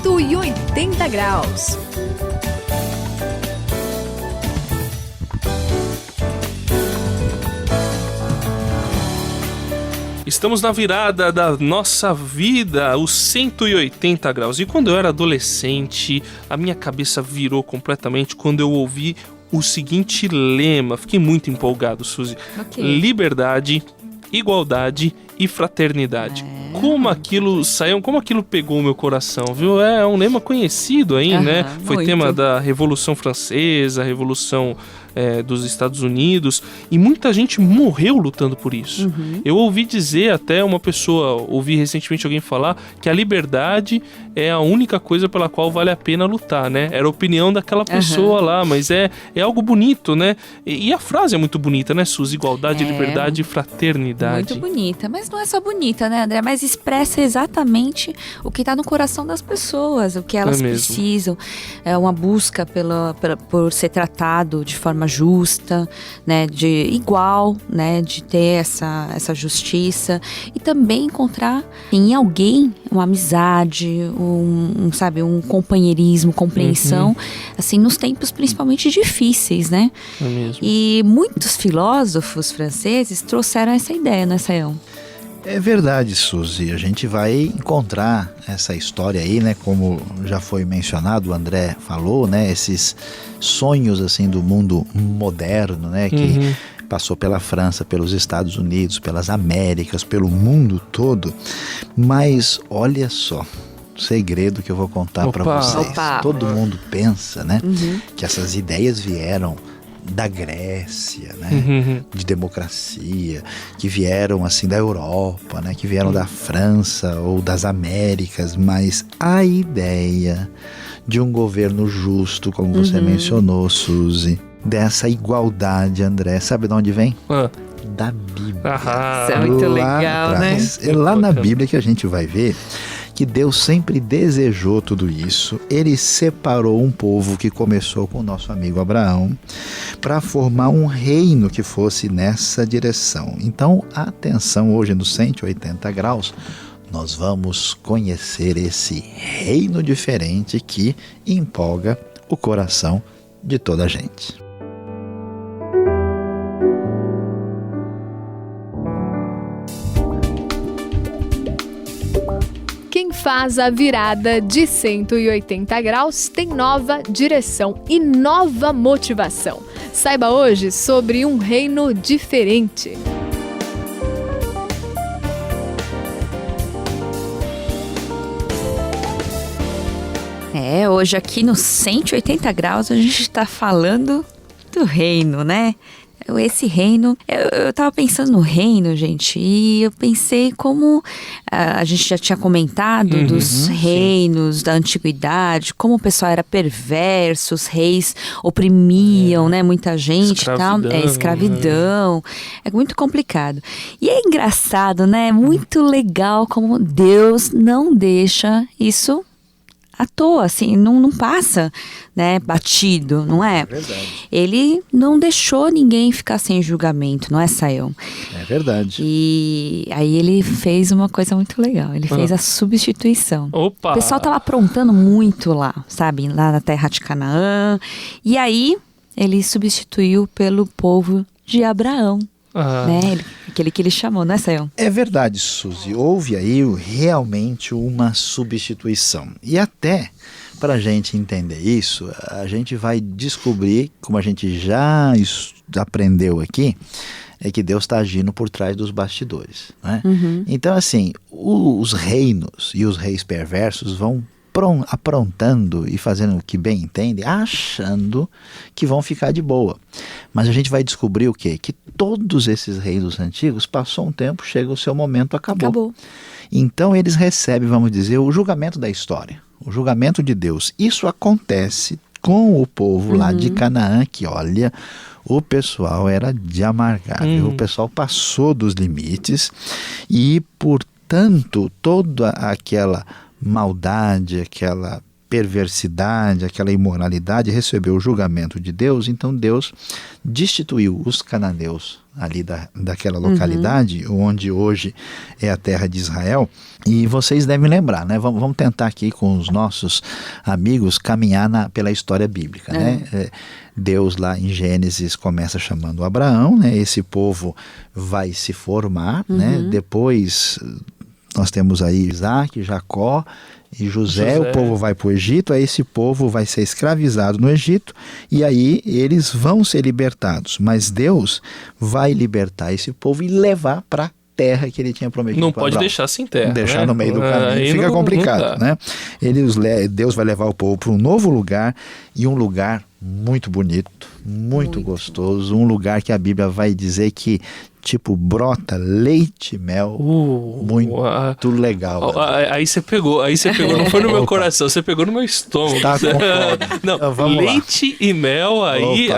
180 graus. Estamos na virada da nossa vida, os 180 graus. E quando eu era adolescente, a minha cabeça virou completamente quando eu ouvi o seguinte lema. Fiquei muito empolgado, Suzy. Okay. Liberdade, igualdade e fraternidade. Como aquilo pegou o meu coração, viu? É um lema conhecido aí, né? Foi muito. Tema da Revolução Francesa, Revolução dos Estados Unidos, e muita gente morreu lutando por isso. Uhum. Eu ouvi dizer, até ouvi recentemente alguém falar que a liberdade é a única coisa pela qual vale a pena lutar, né? Era a opinião daquela pessoa lá, mas é algo bonito, né? E a frase é muito bonita, né, Suzy? Igualdade, liberdade e fraternidade. Muito bonita, mas não é só bonita, né, André? Mas expressa exatamente o que está no coração das pessoas, o que elas precisam. É uma busca por ser tratado de forma justa, né, de igual, né, de ter essa justiça, e também encontrar em alguém uma amizade, um companheirismo, compreensão, assim, nos tempos principalmente difíceis, né? É mesmo. E muitos filósofos franceses trouxeram essa ideia, né, Sayão? É verdade, Suzy. A gente vai encontrar essa história aí, né? Como já foi mencionado, o André falou, né? Esses sonhos, assim, do mundo moderno, né? Que passou pela França, pelos Estados Unidos, pelas Américas, pelo mundo todo. Mas olha só, o segredo que eu vou contar para vocês. Todo mundo pensa, né? Que essas ideias vieram da Grécia, né? De democracia, que vieram assim da Europa, né? Que vieram da França ou das Américas, mas a ideia de um governo justo, como você mencionou, Suzy, dessa igualdade, André, sabe de onde vem? Da Bíblia. Isso é muito legal, atrás, né? É lá na Bíblia que a gente vai ver que Deus sempre desejou tudo isso. Ele separou um povo que começou com o nosso amigo Abraão para formar um reino que fosse nessa direção. Então, atenção, hoje no 180 graus, nós vamos conhecer esse reino diferente que empolga o coração de toda a gente. Quem faz a virada de 180 graus tem nova direção e nova motivação. Saiba hoje sobre um reino diferente. Hoje aqui no 180 graus a gente está falando do reino, né? Esse reino, eu tava pensando no reino, gente, e eu pensei como a gente já tinha comentado dos reinos da antiguidade, como o pessoal era perverso, os reis oprimiam, né, muita gente e tal. Escravidão. É muito complicado. E é engraçado, né? Muito legal como Deus não deixa isso à toa, assim, não passa, né, batido, não é? É verdade. Ele não deixou ninguém ficar sem julgamento, não é, Sayão? É verdade. E aí ele fez uma coisa muito legal, ele fez a substituição. Opa! O pessoal tava aprontando muito lá, sabe, lá na terra de Canaã, e aí ele substituiu pelo povo de Abraão. Né? Aquele que ele chamou, né, Sayão? É verdade, Suzy. Houve aí realmente uma substituição. E até para a gente entender isso, a gente vai descobrir, como a gente já aprendeu aqui, é que Deus está agindo por trás dos bastidores, né? Então, assim, os reinos e os reis perversos vão aprontando e fazendo o que bem entendem, achando que vão ficar de boa. Mas a gente vai descobrir o quê? Que todos esses reinos antigos, passou um tempo, chega o seu momento, acabou. Então eles recebem, vamos dizer, o julgamento da história, o julgamento de Deus. Isso acontece com o povo lá de Canaã, que olha, o pessoal era de amargar, o pessoal passou dos limites e, portanto, toda aquela maldade, aquela perversidade, aquela imoralidade, recebeu o julgamento de Deus, então Deus destituiu os cananeus ali daquela localidade, onde hoje é a terra de Israel. E vocês devem lembrar, né? Vamos tentar aqui com os nossos amigos caminhar pela história bíblica, né? Deus lá em Gênesis começa chamando Abraão, né? Esse povo vai se formar, né? Depois nós temos aí Isaac, Jacó e José. O povo vai para o Egito, aí esse povo vai ser escravizado no Egito e aí eles vão ser libertados, mas Deus vai libertar esse povo e levar para terra que ele tinha prometido. Não pode deixar sem terra, deixar né? no meio do caminho, fica complicado, né? Deus vai levar o povo para um novo lugar, e um lugar muito bonito, muito gostoso, um lugar que a Bíblia vai dizer que tipo brota leite e mel, muito legal. Aí você pegou, não foi no meu coração, você pegou no meu estômago. Tá com fome. Não, então, leite e mel, aí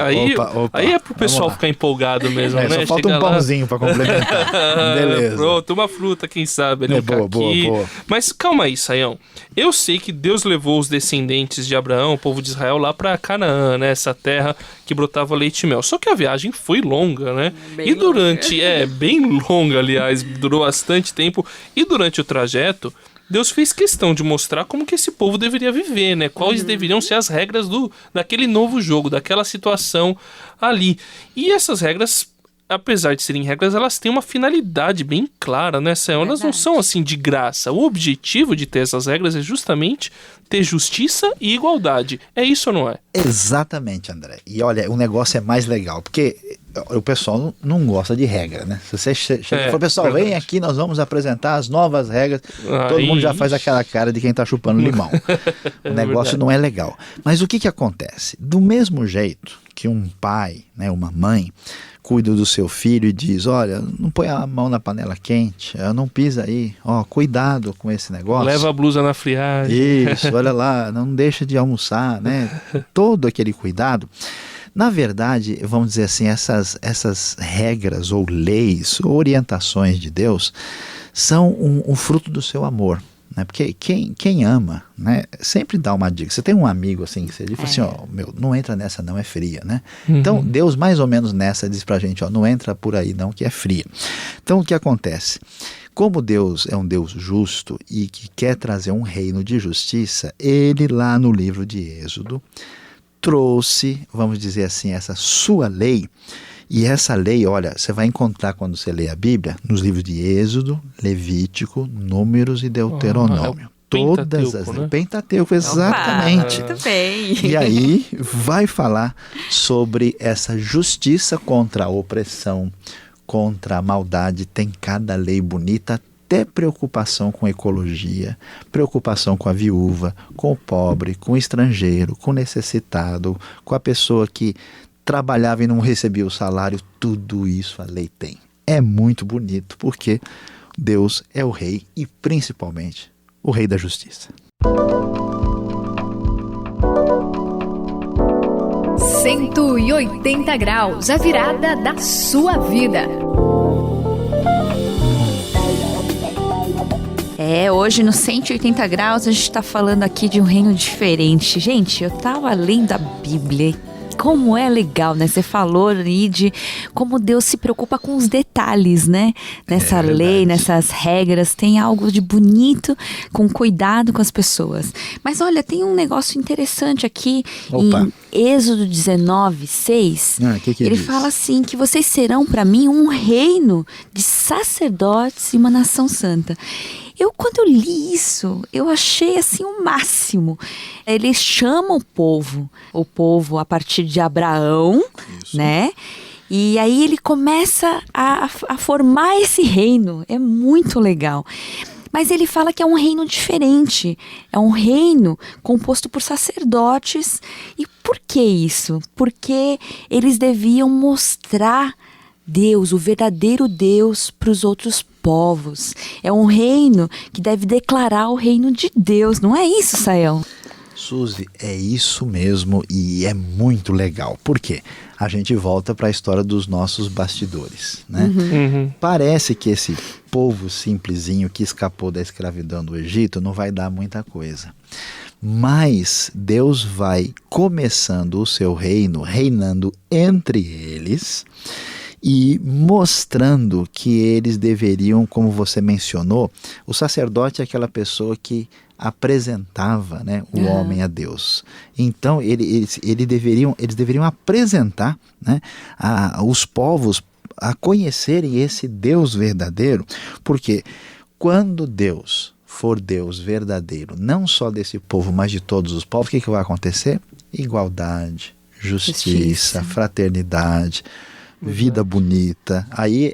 é pro pessoal ficar empolgado mesmo, né? Só falta um pãozinho para complementar. Beleza. Pronto, uma fruta, quem sabe, ali, boa. Mas calma aí, Sayão. Eu sei que Deus levou os descendentes de Abraão, o povo de Israel, lá para Canaã, né? Essa terra que brotava leite e mel. Só que a viagem foi longa, né? Bem longa, aliás, durou bastante tempo. E durante o trajeto, Deus fez questão de mostrar como que esse povo deveria viver, né? Quais deveriam ser as regras daquele novo jogo, daquela situação ali. E essas regras, apesar de serem regras, elas têm uma finalidade bem clara, né, Sayão? Elas não são assim de graça. O objetivo de ter essas regras é justamente ter justiça e igualdade. É isso ou não é? Exatamente, André. E olha, o negócio é mais legal, porque o pessoal não gosta de regra, né? Se você chega e fala, pessoal, vem aqui, nós vamos apresentar as novas regras, todo mundo já faz aquela cara de quem tá chupando limão. O negócio não é legal. Mas o que acontece? Do mesmo jeito que um pai, né, uma mãe, cuida do seu filho e diz, olha, não põe a mão na panela quente, não pisa aí, cuidado com esse negócio. Leva a blusa na friagem. Isso, olha lá, não deixa de almoçar, né? Todo aquele cuidado. Na verdade, vamos dizer assim, essas regras ou leis ou orientações de Deus são um fruto do seu amor. Né? Porque quem ama, né, sempre dá uma dica. Você tem um amigo assim que você diz assim, não entra nessa não, é fria, né? Então Deus mais ou menos nessa diz pra gente, não entra por aí não, que é fria. Então o que acontece? Como Deus é um Deus justo e que quer trazer um reino de justiça, ele lá no livro de Êxodo trouxe, vamos dizer assim, essa sua lei. E essa lei, olha, você vai encontrar quando você lê a Bíblia, nos livros de Êxodo, Levítico, Números e Deuteronômio. Todas as leis. Pentateuco, exatamente. Opa, muito bem. E aí vai falar sobre essa justiça contra a opressão, contra a maldade. Tem cada lei bonita, até preocupação com ecologia, preocupação com a viúva, com o pobre, com o estrangeiro, com o necessitado, com a pessoa que trabalhava e não recebia o salário. Tudo isso a lei tem. É muito bonito, porque Deus é o rei e principalmente o rei da justiça. 180 graus, a virada da sua vida. Hoje no 180 graus a gente está falando aqui de um reino diferente. Gente, eu tava lendo a Bíblia. Como é legal, né? Você falou ali de como Deus se preocupa com os detalhes, né? Nessa lei, nessas regras, tem algo de bonito, com cuidado com as pessoas. Mas olha, tem um negócio interessante aqui. Em Êxodo 19, 6. Ele fala assim, que vocês serão para mim um reino de sacerdotes e uma nação santa. Quando eu li isso, eu achei assim o máximo. Ele chama o povo a partir de Abraão, né? E aí ele começa a formar esse reino. É muito legal. Mas ele fala que é um reino diferente. É um reino composto por sacerdotes. E por que isso? Porque eles deviam mostrar Deus, o verdadeiro Deus, para os outros povos. É um reino que deve declarar o reino de Deus. Não é isso, Sayão? Suzy, é isso mesmo, e é muito legal. Por quê? A gente volta para a história dos nossos bastidores, né? Parece que esse povo simplesinho que escapou da escravidão do Egito não vai dar muita coisa. mas Deus vai começando o seu reino, reinando entre eles e mostrando que eles deveriam, como você mencionou, o sacerdote é aquela pessoa que apresentava, né, o homem a Deus. Então eles deveriam apresentar, né, os povos a conhecerem esse Deus verdadeiro, porque quando Deus for Deus verdadeiro, não só desse povo, mas de todos os povos, o que vai acontecer? Igualdade, justiça, fraternidade, vida bonita. Aí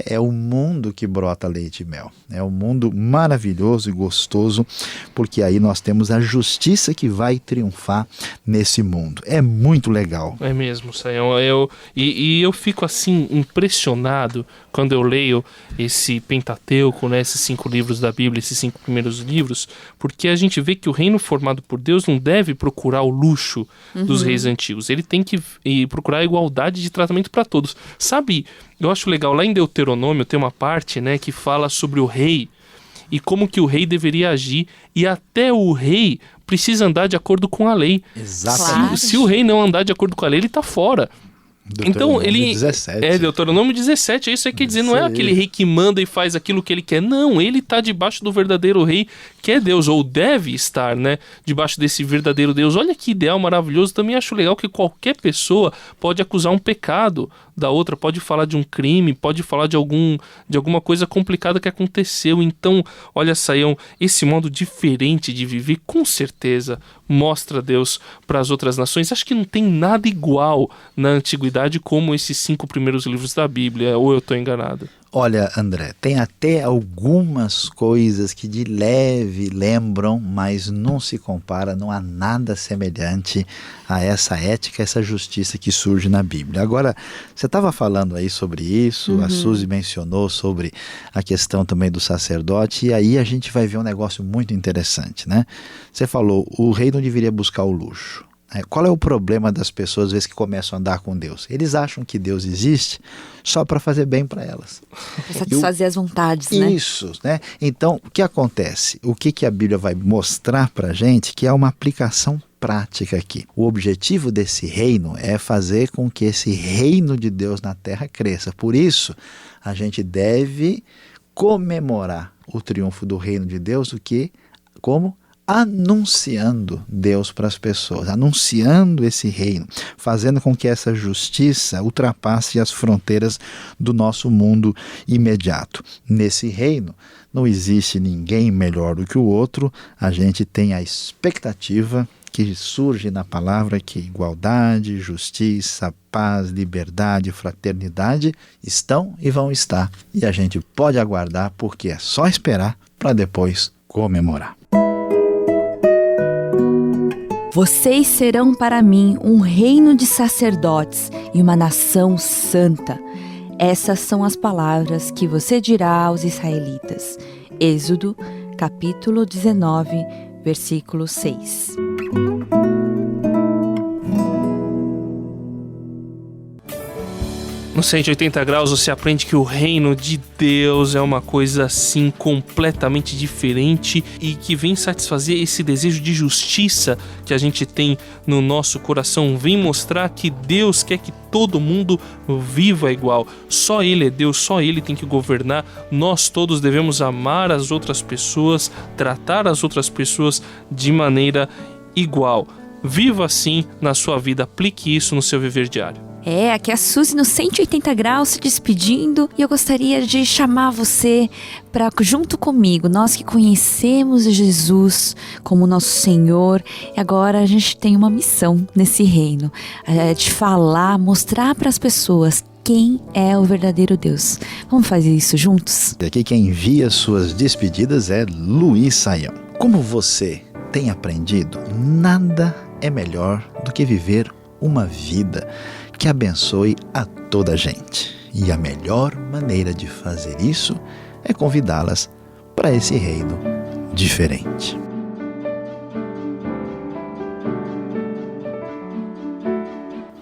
é o mundo que brota leite e mel. É um mundo maravilhoso e gostoso, porque aí nós temos a justiça que vai triunfar nesse mundo. É muito legal. É mesmo, Sayão. Eu fico assim impressionado quando eu leio esse Pentateuco, né, esses 5 livros da Bíblia, esses 5 primeiros livros, porque a gente vê que o reino formado por Deus não deve procurar o luxo dos reis antigos. Ele tem que procurar a igualdade de tratamento para todos. Sabe, eu acho legal, lá em Deuteronômio tem uma parte, né, que fala sobre o rei e como que o rei deveria agir, e até o rei precisa andar de acordo com a lei. Exatamente. Se o rei não andar de acordo com a lei, ele está fora. Então ele 17. Deuteronômio 17, isso aí quer dizer, não é aquele rei que manda e faz aquilo que ele quer, não, ele está debaixo do verdadeiro rei, que é Deus, ou deve estar, né, debaixo desse verdadeiro Deus. Olha que ideal maravilhoso. Também acho legal que qualquer pessoa pode acusar um pecado da outra, pode falar de um crime, pode falar de alguma coisa complicada que aconteceu. Então, olha, Sayão, esse modo diferente de viver, com certeza, mostra Deus para as outras nações. Acho que não tem nada igual na antiguidade como esses 5 primeiros livros da Bíblia, ou eu estou enganado? Olha, André, tem até algumas coisas que de leve lembram, mas não se compara, não há nada semelhante a essa ética, essa justiça que surge na Bíblia. Agora, você estava falando aí sobre isso, a Suzy mencionou sobre a questão também do sacerdote, e aí a gente vai ver um negócio muito interessante, né? Você falou, o rei não deveria buscar o luxo. Qual é o problema das pessoas às vezes que começam a andar com Deus? Eles acham que Deus existe só para fazer bem para elas. Para satisfazer as vontades, né? Isso, né? Então, o que acontece? O que a Bíblia vai mostrar para a gente que há uma aplicação prática aqui. O objetivo desse reino é fazer com que esse reino de Deus na terra cresça. Por isso, a gente deve comemorar o triunfo do reino de Deus, como anunciando Deus para as pessoas, anunciando esse reino, fazendo com que essa justiça ultrapasse as fronteiras do nosso mundo imediato. Nesse reino não existe ninguém melhor do que o outro, a gente tem a expectativa que surge na palavra que igualdade, justiça, paz, liberdade, fraternidade estão e vão estar. E a gente pode aguardar, porque é só esperar para depois comemorar. Vocês serão para mim um reino de sacerdotes e uma nação santa. Essas são as palavras que você dirá aos israelitas. Êxodo, capítulo 19, versículo 6. No 180 graus você aprende que o reino de Deus é uma coisa assim completamente diferente e que vem satisfazer esse desejo de justiça que a gente tem no nosso coração. Vem mostrar que Deus quer que todo mundo viva igual. Só Ele é Deus, só Ele tem que governar. Nós todos devemos amar as outras pessoas, tratar as outras pessoas de maneira igual. Viva assim na sua vida, aplique isso no seu viver diário. Aqui é a Suzy no 180 graus se despedindo, e eu gostaria de chamar você para junto comigo, nós que conhecemos Jesus como nosso Senhor, e agora a gente tem uma missão nesse reino, de falar, mostrar para as pessoas quem é o verdadeiro Deus. Vamos fazer isso juntos? Aqui quem envia suas despedidas é Luiz Sayão. Como você tem aprendido, nada é melhor do que viver uma vida que abençoe a toda a gente. E a melhor maneira de fazer isso é convidá-las para esse reino diferente.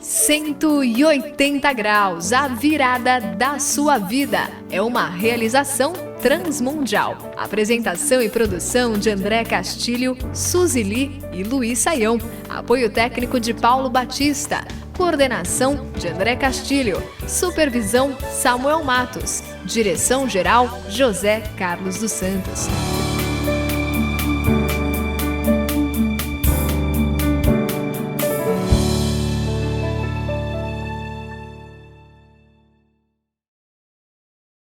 ...180 graus, a virada da sua vida. É uma realização transmundial. Apresentação e produção de André Castilho, Suzy Lee e Luiz Saião. Apoio técnico de Paulo Batista. Coordenação de André Castilho. Supervisão Samuel Matos. Direção-geral José Carlos dos Santos.